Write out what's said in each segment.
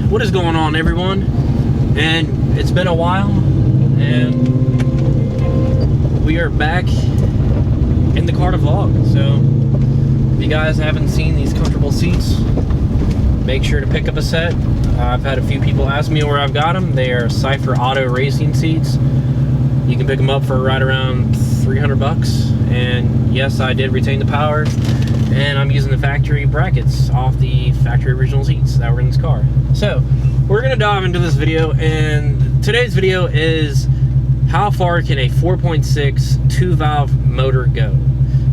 What is going on, everyone? And it's been a while, and we are back in the car to vlog. So if you guys haven't seen these comfortable seats, make sure to pick up a set. I've had a few people ask me where I've got them. They are Cypher Auto Racing seats. You can pick them up for right around 300 bucks. And yes, I did retain the power, and I'm using the factory brackets off the factory original seats that were in this car. So we're gonna dive into this video, and today's video is how far can a 4.6 2-valve motor go.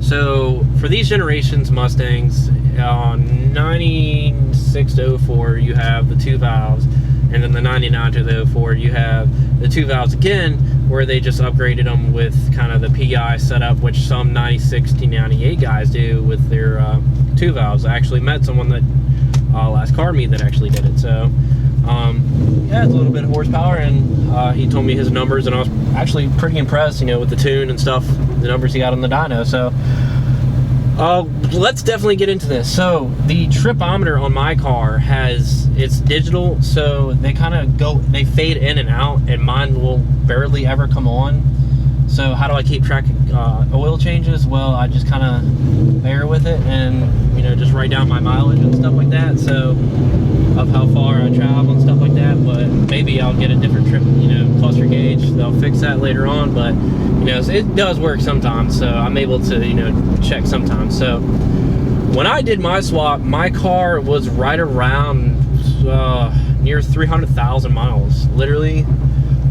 So for these generations Mustangs, on 96 to 04 you have the 2 valves, and then the 99 to the 04 you have the 2 valves again, where they just upgraded them with kind of the PI setup, which some 96 to 98 guys do with their 2 valves. I actually met someone that last car meet that actually did it. So yeah, it's a little bit of horsepower, and he told me his numbers, and I was actually pretty impressed, you know, with the tune and stuff, the numbers he got on the dyno. So let's definitely get into this. So the tripometer on my car it's digital, so they kind of they fade in and out, and mine will barely ever come on. So how do I keep track of oil changes? Well, I just kind of bear with it, and you know, just write down my mileage and stuff like that, so of how far I travel and stuff like that. But maybe I'll get a different trip, you know, cluster gauge. They'll fix that later on, but you know, it does work sometimes, so I'm able to, you know, check sometimes. So when I did my swap, my car was right around near 300,000 miles. Literally,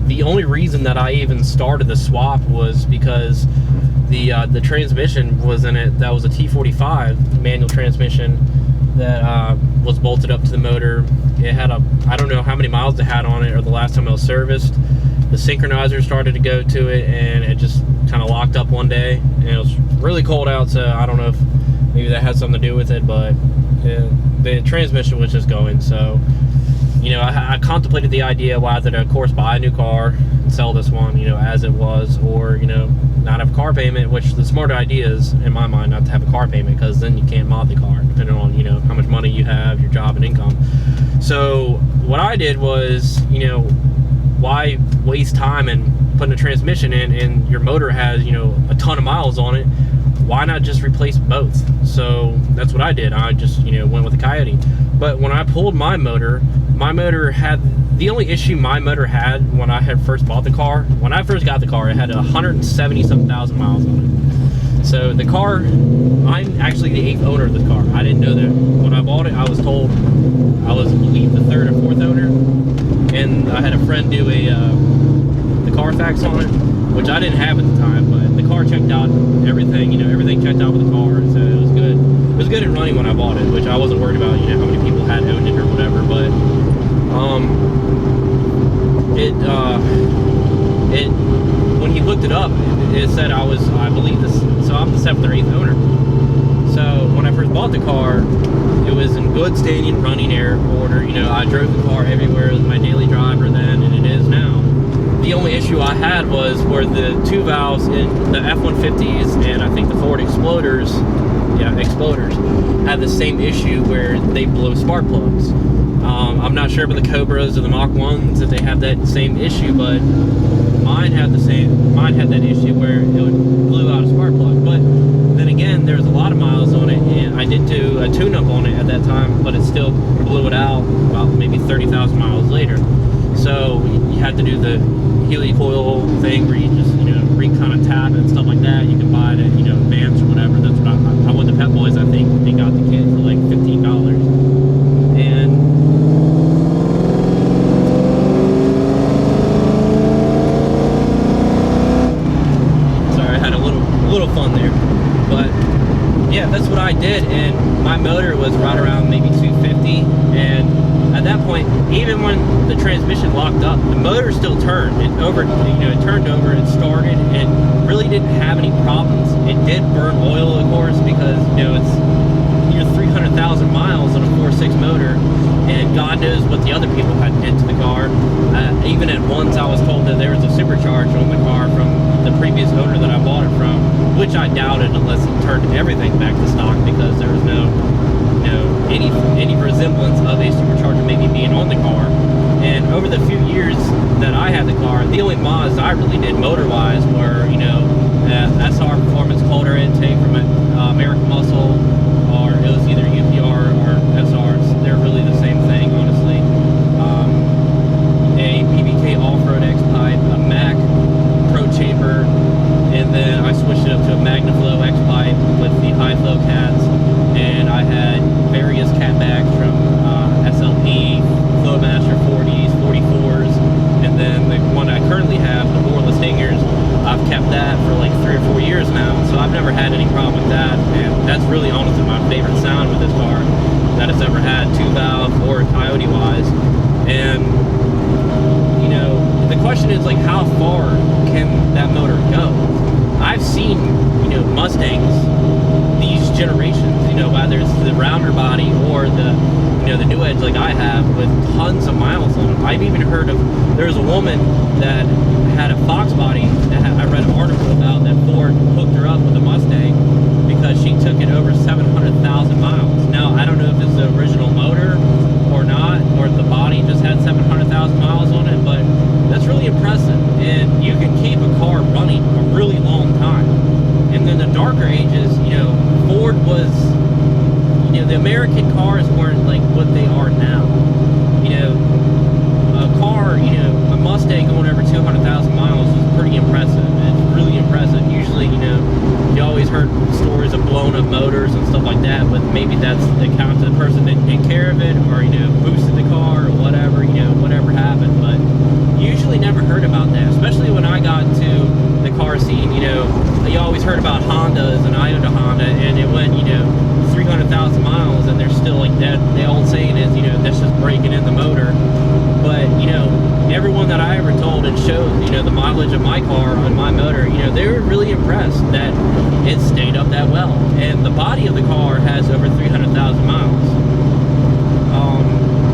the only reason that I even started the swap was because the transmission was in it. That was a T45 manual transmission that was bolted up to the motor. It had I don't know how many miles it had on it, or the last time it was serviced. The synchronizer started to go to it, and it just kind of locked up one day, and it was really cold out, so I don't know if maybe that had something to do with it, but the transmission was just going. So you know, I contemplated the idea whether to, of course, buy a new car and sell this one, you know, as it was, or, you know, not have a car payment, which the smarter idea is, in my mind, not to have a car payment, because then you can't mod the car, depending on, you know, how much money you have, your job and income. So what I did was, you know, why waste time and putting a transmission in, and your motor has, you know, a ton of miles on it? Why not just replace both? So that's what I did. I just, you know, went with the Coyote. But when I pulled my motor had, the only issue my motor had when I had first bought the car, when I first got the car, it had 170-something thousand miles on it. So the car, I'm actually the 8th owner of this car. I didn't know that. When I bought it, I was told I was, I believe, the 3rd or 4th owner. And I had a friend do the Carfax on it, which I didn't have at the time, but the car checked out everything, you know, everything checked out with the car, so it was good. It was good at running when I bought it, which I wasn't worried about, you know, how many people had owned it or whatever. But when he looked it up, it said I was, I believe this, so I'm the 7th or 8th owner. So when I first bought the car, it was in good standing running order. You know, I drove the car everywhere. It was my daily driver then, and it is now. The only issue I had was where the 2 valves in the F-150s and I think the Ford Exploders, had the same issue where they blow spark plugs. I'm not sure about the Cobras or the Mach 1s if they have that same issue, but mine had that issue where it blew out a spark plug. But then again, there was a lot of miles on it, and I did do a tune-up on it at that time, but it still blew it out about maybe 30,000 miles later. So you had to do the helicoil thing where you just, you know, kind of tap it and stuff like that. You can buy it at, you know, Vans or whatever. That's what I went to Pep Boys. I think they got the kit for like $15. And sorry, I had a little fun there, but yeah, that's what I did. And my motor was right around maybe 250, and at that point, even when the transmission locked up, the motor still turned. It turned over, it started, it really didn't have any problems. It did burn oil, of course, because, you know, it's near 300,000 miles on a 4.6 motor, and God knows what the other people had did to the car. Even at once, I was told that there was a supercharge on the car from the previous owner that I bought it from, which I doubted unless he turned everything back to stock, because there was no any resemblance of a supercharger maybe being on the car. And over the few years that I had the car, the only mods I really did motor-wise were, you know, SR Performance cold air intake from American Muscle, or it was either UPR or SRs. They're really the same thing, honestly. A PBK off-road X-pipe, a Mac Pro Chamber, and then I switched it up to a MagnaFlow X-pipe with the high flow cats, and I had various catbacks from SLP, Flowmaster 40s, 44s, and then the one I currently have, the Borla Stingers, I've kept that for like 3 or 4 years now, so I've never had any problem with that, and that's really honestly my favorite sound with this car that it's ever had, 2-valve or Coyote wise. And you know, the question is like, how far can that motor go? I've seen, you know, Mustangs these generations, you know, whether it's the rounder body or the, you know, the new edge like I have, with tons of miles on them. I've even heard of, there was a woman that had a Fox body that I read an article about, that Ford hooked her up with a Mustang because she took it over 700,000 miles. Now, I don't know if it's the original motor or not, or if the body just had 700,000 miles on it, but that's really impressive. And you can keep a car running a really long time. And then the darker ages, you know, Ford was, you know, the American cars weren't like what they are now. You know, a car, you know, a Mustang going over 200,000 miles is pretty impressive. It's really impressive. Usually, you know, you always heard stories of blown up motors and stuff like that, but maybe that's the account to the person that didn't take care of it, or, you know, boosted the car or whatever, you know, whatever happened. But usually never heard about that, especially when I got to the car scene. You know, you always heard about Hondas and Iota Honda, and it went, you know, 300,000 miles, and they're still like that. The old saying is, you know, that's just breaking in the motor. But, you know, everyone that I ever told and showed, you know, the mileage of my car on my motor, you know, they were really impressed that it stayed up that well. And the body of the car has over 300,000 miles.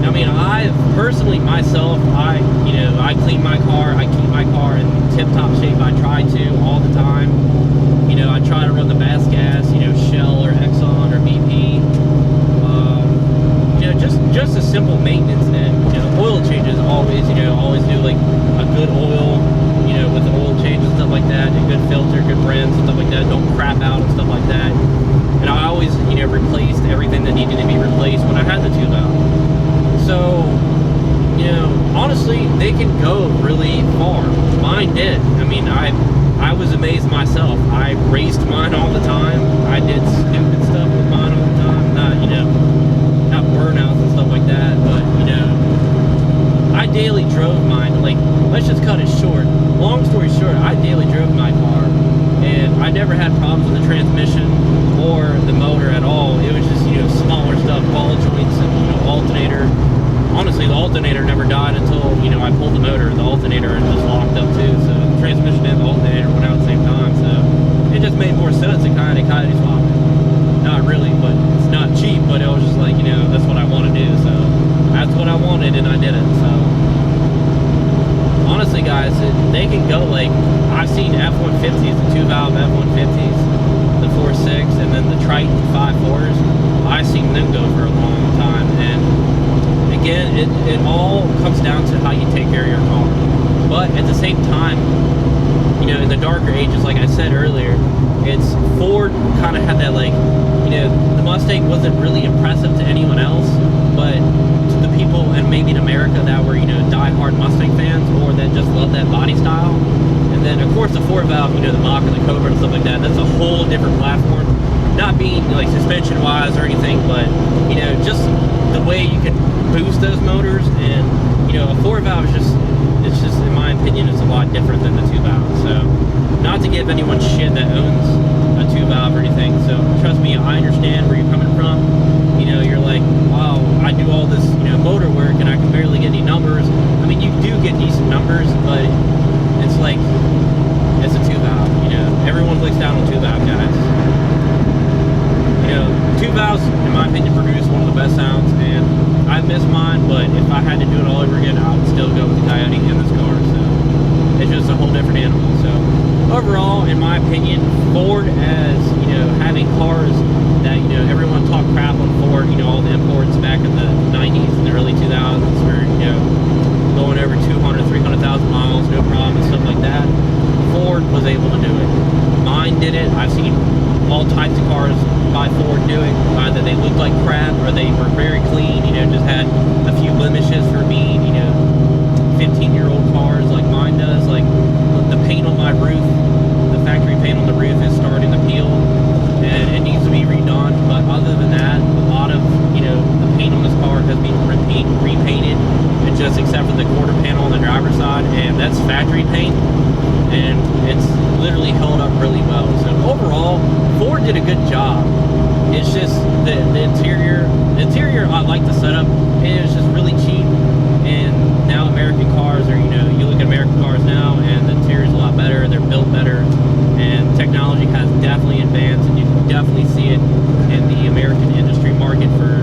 I mean, I've personally, myself, you know, I clean my car, I keep my car in tip-top shape. I try to all the time. You know, I try to run the best gas, you know, Shell or Exxon or BP. You know, just a simple maintenance, and, you know, oil changes always, you know, always do like a good oil, you know, with the oil change and stuff like that, a good filter, good brands and stuff like that. Don't crap out and stuff like that. And I always, you know, replaced everything that needed to be replaced when I had the 2-valve. So, you know, honestly, they can go really far. Mine did. I mean, I was amazed myself. I raced mine all the time. I did stupid stuff with mine all the time. Not, you know, not burnouts and stuff like that, but, you know, I daily drove mine. Like, let's just cut it short. Long story short, I daily drove my car, and I never had problems with the transmission or the motor at all. It was just, you know, smaller stuff, ball joints and, you know, alternator. Honestly, the alternator never died until, you know, I pulled the motor. The alternator just locked up too, so the transmission and the alternator went out at the same time, so it just made more sense to kind of swap it. Not really, but it's not cheap, but it was just like, you know, that's what I want to do, so that's what I wanted, and I did it. So honestly, guys, they can go, like, I've seen F-150s, the 2-valve F-150s, the 4.6, and then the Triton 5.4s. I've seen them go for a long time, and again, it all comes down to how you take care of your car. But at the same time, you know, in the darker ages, like I said earlier, it's Ford kind of had that, like, you know, the Mustang wasn't really impressive to anyone else, but to the people, and maybe in America, that were, you know, die-hard Mustang fans, or that just love that body style. And then, of course, the 4-valve, you know, the Mach or the Cobra and stuff like that, that's a whole different platform. Not being, like, suspension-wise or anything, but, you know, just the way you can boost those motors. And, you know, a 4-valve is just, it's just, in my opinion, it's a lot different than the 2-valve. So, not to give anyone shit that owns a 2-valve or anything. So, trust me, I understand where you're coming from. You know, you're like, wow, I do all this, you know, motor work, and I can barely get any numbers. I mean, you do get decent numbers, but it's like, it's a 2-valve, you know. Everyone looks down on 2-valve, guys. You know, 2-valves, in my opinion, produce one of the best sounds, and I miss mine, but if I had to do it all over again, I would still go with the Coyote in this car. So it's just a whole different animal. So overall, in my opinion, Ford, as, you know, having cars that, you know, everyone talk crap on Ford, you know, all the guess except for the quarter panel on the driver's side, and that's factory paint, and it's literally held up really well. So overall, Ford did a good job. It's just the interior. The interior, I like the setup. It was just really cheap, and now American cars are, you look at American cars now, and the interior is a lot better. They're built better, and technology has definitely advanced, and you can definitely see it in the American industry market for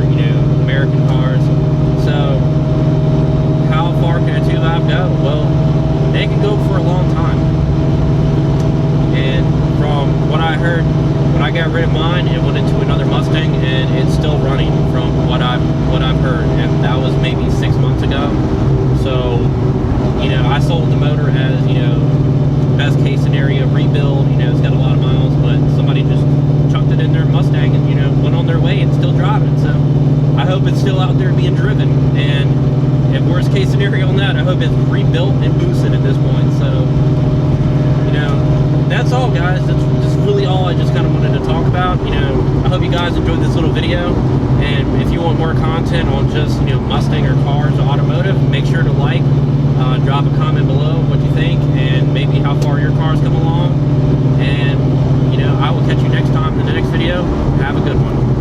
American cars. So how far can a 2.5 go? Well, they can go for a long time. And from what I heard, when I got rid of mine, it went into another Mustang, and it's still running from what I've heard, and that was maybe 6 months ago. So I sold the motor as best case scenario rebuild. It's got a lot of miles, but somebody just chucked it in their Mustang and went on their way and still driving. So I hope it's still out there being driven, and if worst case scenario on that, I hope it's rebuilt and boosted at this point. So that's all, guys. That's just really all I just kind of wanted to talk about. I hope you guys enjoyed this little video, and if you want more content on just Mustang or cars or automotive, make sure to like, drop a comment below what you think, and maybe how far your car's come along. And I will catch you next time in the next video. Have a good one.